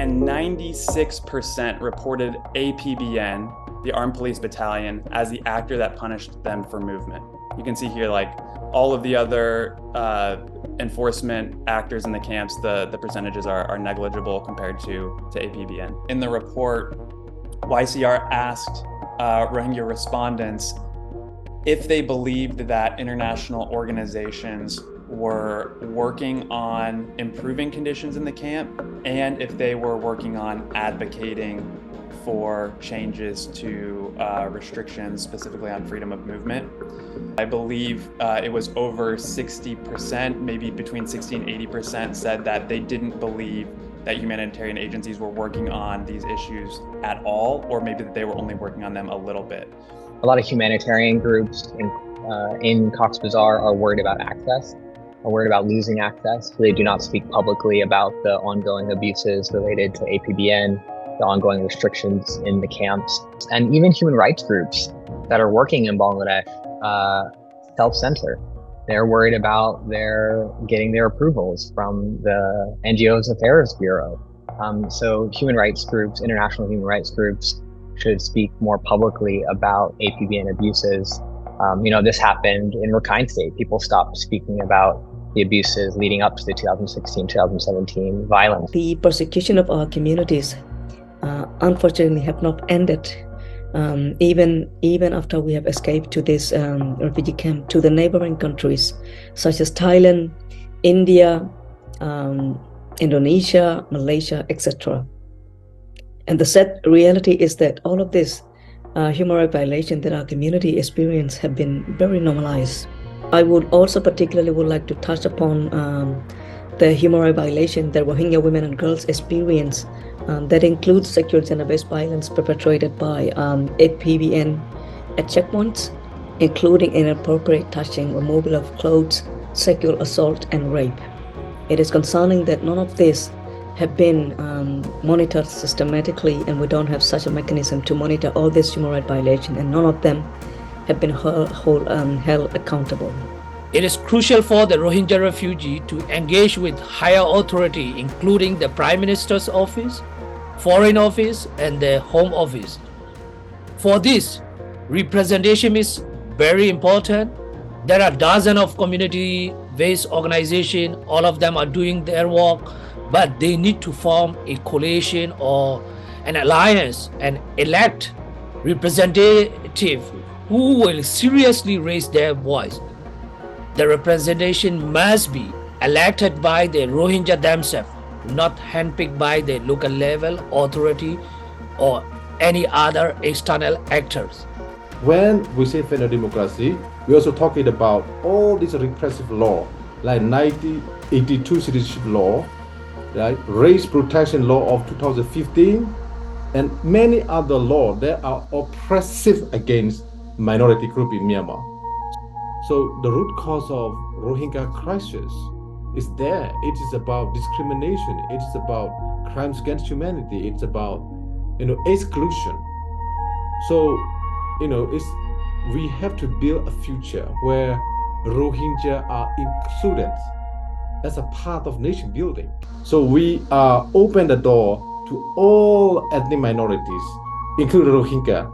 and 96% reported APBN, the Armed Police Battalion, as the actor that punished them for movement. You can see here, like, all of the other enforcement actors in the camps, the percentages are negligible compared to APBN. In the report, YCR asked Rohingya respondents if they believed that international organizations were working on improving conditions in the camp and if they were working on advocating for changes to restrictions, specifically on freedom of movement. I believe it was over 60%, maybe between 60 and 80% said that they didn't believe that humanitarian agencies were working on these issues at all, or maybe that they were only working on them a little bit. A lot of humanitarian groups in Cox's Bazar are worried about access, are worried about losing access. They do not speak publicly about the ongoing abuses related to APBN, the ongoing restrictions in the camps, and even human rights groups that are working in Bangladesh self-censor. They're worried about getting their approvals from the NGOs Affairs Bureau. So human rights groups, international human rights groups, should speak more publicly about APBN abuses. This happened in Rakhine State. People stopped speaking about the abuses leading up to the 2016-2017 violence. The persecution of our communities unfortunately have not ended. Even after we have escaped to this refugee camp to the neighboring countries such as Thailand, India, Indonesia, Malaysia, etc. And the sad reality is that all of this human rights violation that our community experience have been very normalized. I would also particularly like to touch upon the human rights violation that Rohingya women and girls experience that includes sexual gender-based violence perpetrated by APBN at checkpoints, including inappropriate touching, removal of clothes, sexual assault, and rape. It is concerning that none of this have been monitored systematically, and we don't have such a mechanism to monitor all this human rights violation, and none of them have been held accountable. It is crucial for the Rohingya refugee to engage with higher authority, including the Prime Minister's office, Foreign Office, and the Home Office. For this, representation is very important. There are dozens of community-based organizations. All of them are doing their work, but they need to form a coalition or an alliance and elect representatives who will seriously raise their voice. The representation must be elected by the Rohingya themselves, not handpicked by the local level authority or any other external actors. When we say fair democracy, we're also talking about all these repressive law, like 1982 citizenship law, right? Race protection law of 2015, and many other laws that are oppressive against minority group in Myanmar. So the root cause of Rohingya crisis is there. It is about discrimination. It is about crimes against humanity. It's about, exclusion. So, we have to build a future where Rohingya are included as a part of nation building. So we open the door to all ethnic minorities, including Rohingya,